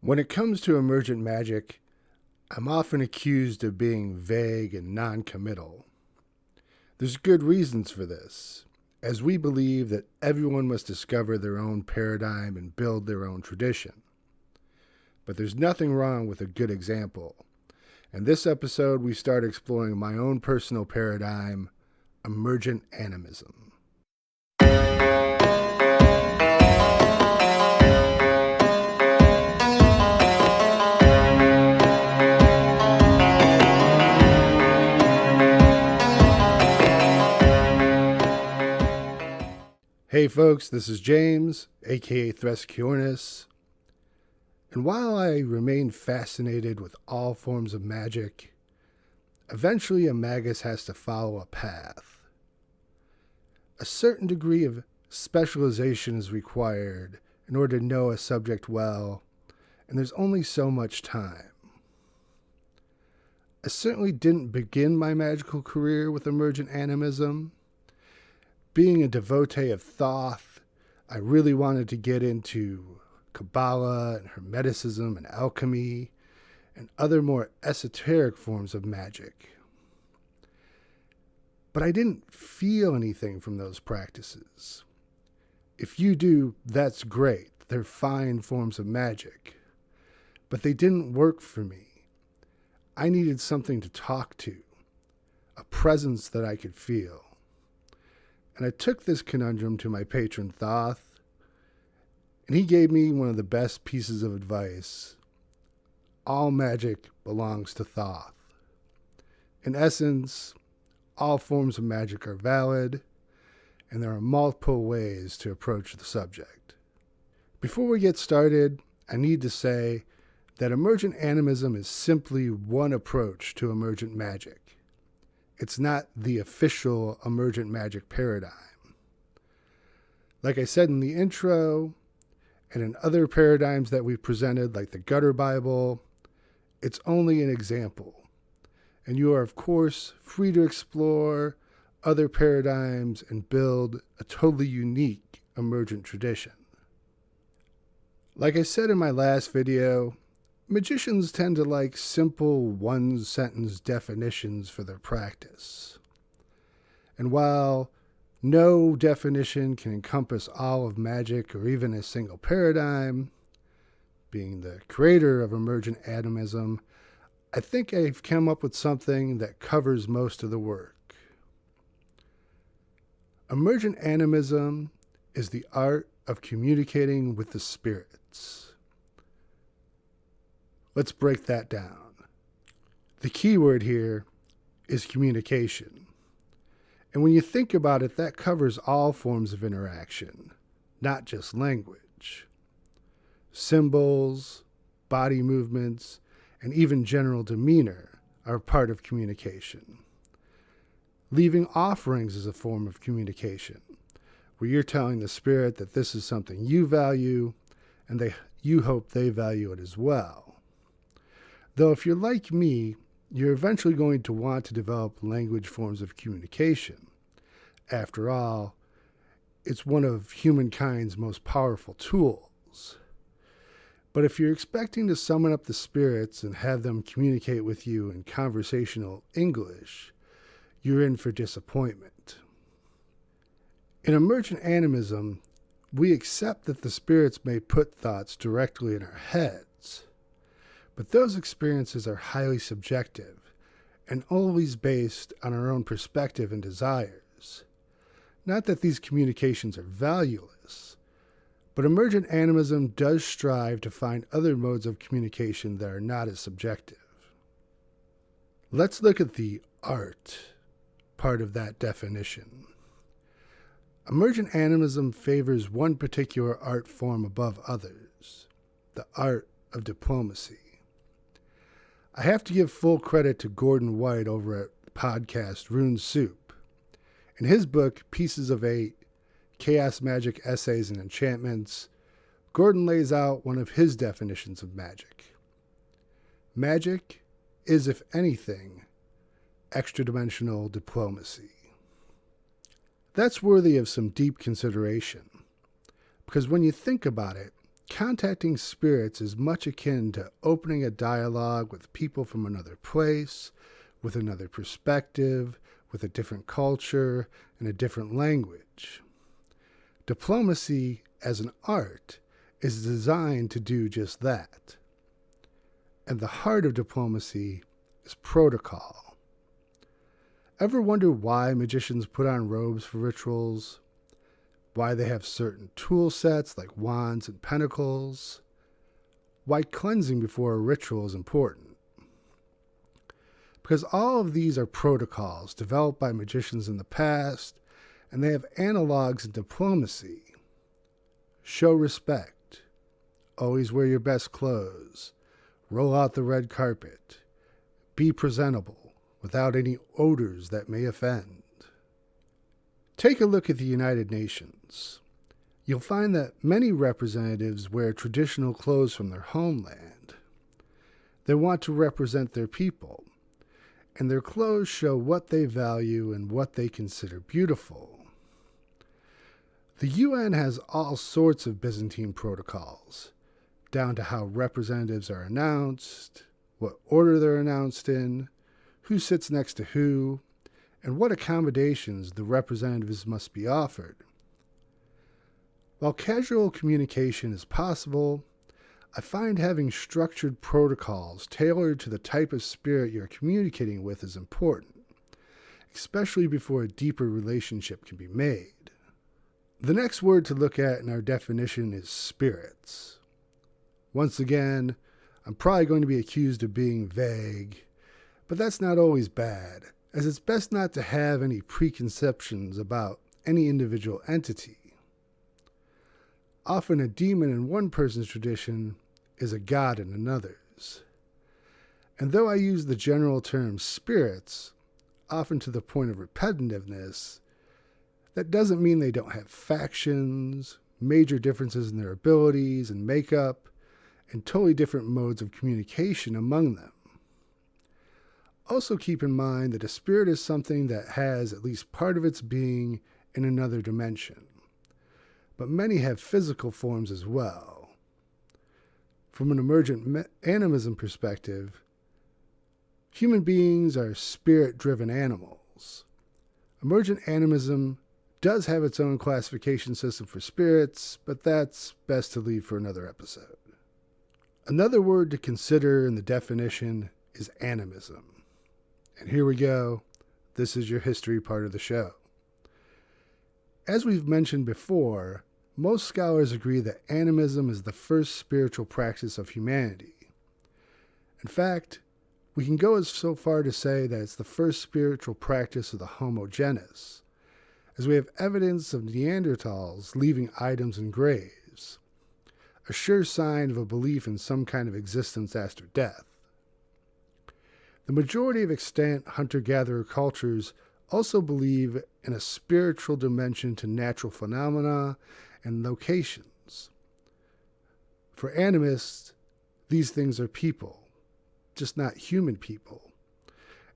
When it comes to emergent magic, I'm often accused of being vague and non-committal. There's good reasons for this, as we believe that everyone must discover their own paradigm and build their own tradition. But there's nothing wrong with a good example. In this episode, we start exploring my own personal paradigm, Emergent Animism. Hey folks, this is James, aka Thresciornis, and while I remain fascinated with all forms of magic, eventually a magus has to follow a path. A certain degree of specialization is required in order to know a subject well, and there's only so much time. I certainly didn't begin my magical career with emergent animism. Being a devotee of Thoth, I really wanted to get into Kabbalah and Hermeticism and alchemy and other more esoteric forms of magic. But I didn't feel anything from those practices. If you do, that's great. They're fine forms of magic. But they didn't work for me. I needed something to talk to, a presence that I could feel. And I took this conundrum to my patron Thoth, and he gave me one of the best pieces of advice. All magic belongs to Thoth. In essence, all forms of magic are valid, and there are multiple ways to approach the subject. Before we get started, I need to say that emergent animism is simply one approach to emergent magic. It's not the official emergent magic paradigm. Like I said in the intro, and in other paradigms that we've presented, like the Gutter Bible, it's only an example. And you are, of course, free to explore other paradigms and build a totally unique emergent tradition. Like I said in my last video, magicians tend to like simple one-sentence definitions for their practice. And while no definition can encompass all of magic or even a single paradigm, being the creator of emergent animism, I think I've come up with something that covers most of the work. Emergent animism is the art of communicating with the spirits. Let's break that down. The key word here is communication. And when you think about it, that covers all forms of interaction, not just language. Symbols, body movements, and even general demeanor are part of communication. Leaving offerings is a form of communication, where you're telling the spirit that this is something you value, and you hope they value it as well. Though if you're like me, you're eventually going to want to develop language forms of communication. After all, it's one of humankind's most powerful tools. But if you're expecting to summon up the spirits and have them communicate with you in conversational English, you're in for disappointment. In emergent animism, we accept that the spirits may put thoughts directly in our heads. But those experiences are highly subjective and always based on our own perspective and desires. Not that these communications are valueless, but emergent animism does strive to find other modes of communication that are not as subjective. Let's look at the art part of that definition. Emergent animism favors one particular art form above others, the art of diplomacy. I have to give full credit to Gordon White over at the podcast Rune Soup. In his book, Pieces of 8, Chaos Magic Essays and Enchantments, Gordon lays out one of his definitions of magic. Magic is, if anything, extra-dimensional diplomacy. That's worthy of some deep consideration, because when you think about it, contacting spirits is much akin to opening a dialogue with people from another place, with another perspective, with a different culture, and a different language. Diplomacy, as an art, is designed to do just that. And the heart of diplomacy is protocol. Ever wonder why magicians put on robes for rituals? Why they have certain tool sets like wands and pentacles? Why cleansing before a ritual is important? Because all of these are protocols developed by magicians in the past, and they have analogs in diplomacy. Show respect. Always wear your best clothes. Roll out the red carpet. Be presentable, without any odors that may offend. Take a look at the United Nations. You'll find that many representatives wear traditional clothes from their homeland. They want to represent their people, and their clothes show what they value and what they consider beautiful. The UN has all sorts of Byzantine protocols, down to how representatives are announced, what order they're announced in, who sits next to who, and what accommodations the representatives must be offered. While casual communication is possible, I find having structured protocols tailored to the type of spirit you're communicating with is important, especially before a deeper relationship can be made. The next word to look at in our definition is spirits. Once again, I'm probably going to be accused of being vague, but that's not always bad, as it's best not to have any preconceptions about any individual entity. Often a demon in one person's tradition is a god in another's. And though I use the general term spirits, often to the point of repetitiveness, that doesn't mean they don't have factions, major differences in their abilities and makeup, and totally different modes of communication among them. Also keep in mind that a spirit is something that has at least part of its being in another dimension, but many have physical forms as well. From an emergent animism perspective, human beings are spirit-driven animals. Emergent animism does have its own classification system for spirits, but that's best to leave for another episode. Another word to consider in the definition is animism. And here we go. This is your history part of the show. As we've mentioned before, most scholars agree that animism is the first spiritual practice of humanity. In fact, we can go so far to say that it's the first spiritual practice of the Homo genus, as we have evidence of Neanderthals leaving items in graves, a sure sign of a belief in some kind of existence after death. The majority of extant hunter-gatherer cultures also believe in a spiritual dimension to natural phenomena and locations. For animists, these things are people, just not human people.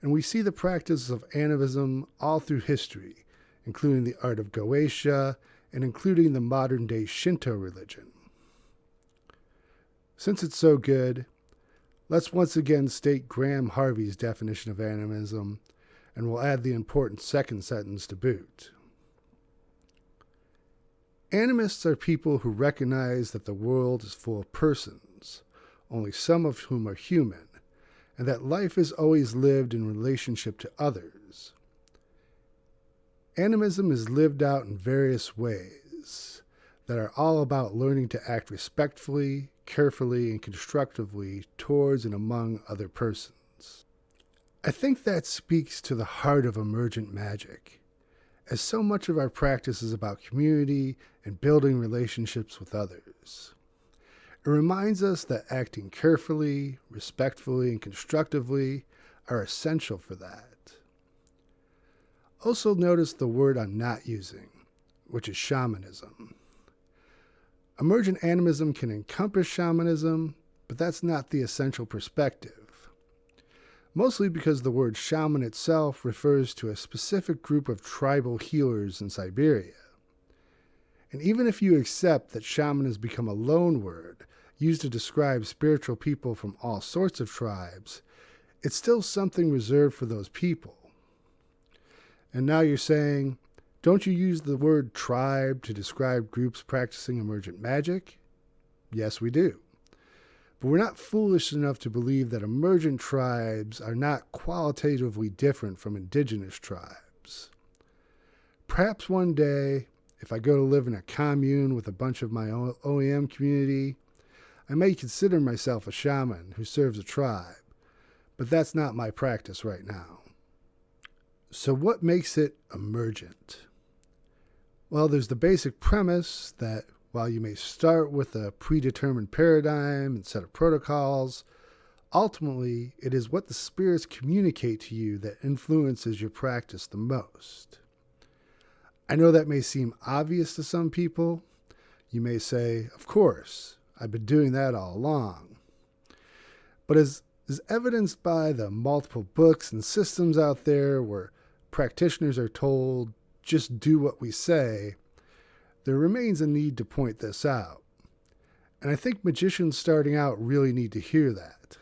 And we see the practice of animism all through history, including the art of Goetia and including the modern-day Shinto religion. Since it's so good, let's once again state Graham Harvey's definition of animism, and we'll add the important second sentence to boot. Animists are people who recognize that the world is full of persons, only some of whom are human, and that life is always lived in relationship to others. Animism is lived out in various ways that are all about learning to act respectfully, carefully, and constructively towards and among other persons. I think that speaks to the heart of emergent magic, as so much of our practice is about community and building relationships with others. It reminds us that acting carefully, respectfully, and constructively are essential for that. Also notice the word I'm not using, which is shamanism. Emergent animism can encompass shamanism, but that's not the essential perspective. Mostly because the word shaman itself refers to a specific group of tribal healers in Siberia. And even if you accept that shaman has become a loan word used to describe spiritual people from all sorts of tribes, it's still something reserved for those people. And now you're saying, don't you use the word tribe to describe groups practicing emergent magic? Yes, we do. But we're not foolish enough to believe that emergent tribes are not qualitatively different from indigenous tribes. Perhaps one day, if I go to live in a commune with a bunch of my OEM community, I may consider myself a shaman who serves a tribe, but that's not my practice right now. So what makes it emergent? Well, there's the basic premise that while you may start with a predetermined paradigm and set of protocols, ultimately it is what the spirits communicate to you that influences your practice the most. I know that may seem obvious to some people. You may say, of course, I've been doing that all along. But as is evidenced by the multiple books and systems out there where practitioners are told, just do what we say, there remains a need to point this out. And I think magicians starting out really need to hear that.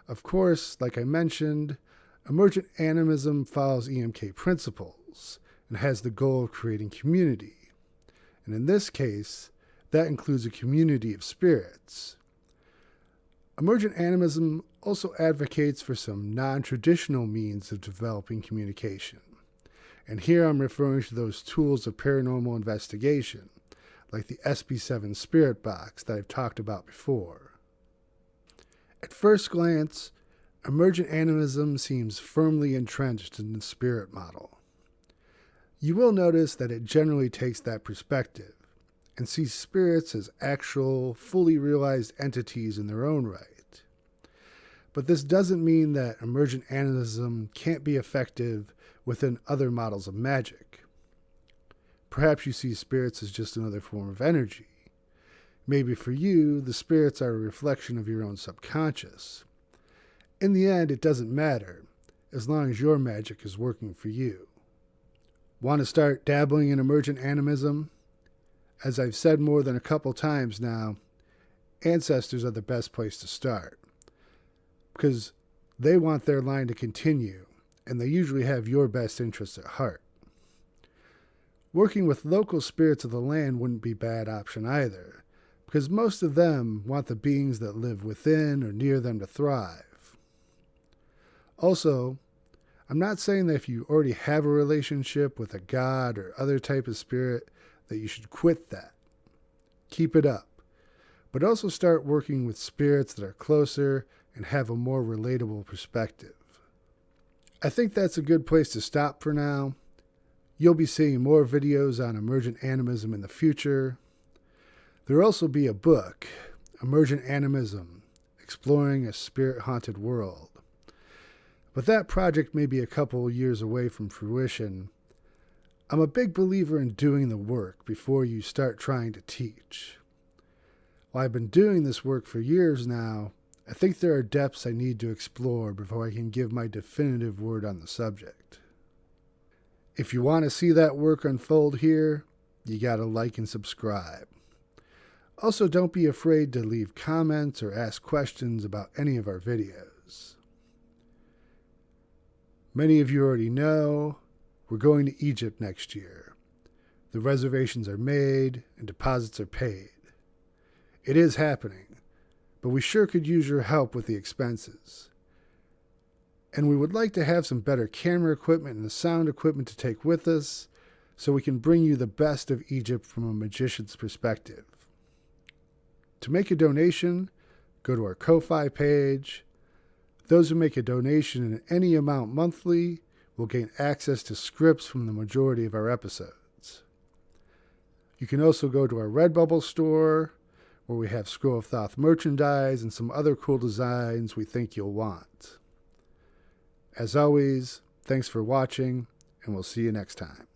Of course, like I mentioned, Emergent Animism follows EMK principles and has the goal of creating community. And in this case, that includes a community of spirits. Emergent Animism also advocates for some non-traditional means of developing communication. And here I'm referring to those tools of paranormal investigation, like the SB7 Spirit Box that I've talked about before. At first glance, Emergent Animism seems firmly entrenched in the spirit model. You will notice that it generally takes that perspective and sees spirits as actual, fully realized entities in their own right. But this doesn't mean that Emergent Animism can't be effective within other models of magic. Perhaps you see spirits as just another form of energy. Maybe for you, the spirits are a reflection of your own subconscious. In the end, it doesn't matter, as long as your magic is working for you. Want to start dabbling in Emergent Animism? As I've said more than a couple times now, ancestors are the best place to start, because they want their line to continue, and they usually have your best interests at heart. Working with local spirits of the land wouldn't be a bad option either, because most of them want the beings that live within or near them to thrive. Also, I'm not saying that if you already have a relationship with a god or other type of spirit that you should quit that. Keep it up, but also start working with spirits that are closer and have a more relatable perspective. I think that's a good place to stop for now. You'll be seeing more videos on Emergent Animism in the future. There'll also be a book, Emergent Animism, Exploring a Spirit-Haunted World. But that project may be a couple years away from fruition. I'm a big believer in doing the work before you start trying to teach. While I've been doing this work for years now, I think there are depths I need to explore before I can give my definitive word on the subject. If you want to see that work unfold here, you gotta like and subscribe. Also, don't be afraid to leave comments or ask questions about any of our videos. Many of you already know, we're going to Egypt next year. The reservations are made and deposits are paid. It is happening, but we sure could use your help with the expenses. And we would like to have some better camera equipment and the sound equipment to take with us so we can bring you the best of Egypt from a magician's perspective. To make a donation, go to our Ko-Fi page. Those who make a donation in any amount monthly will gain access to scripts from the majority of our episodes. You can also go to our Redbubble store, where we have Scroll of Thoth merchandise and some other cool designs we think you'll want. As always, thanks for watching, and we'll see you next time.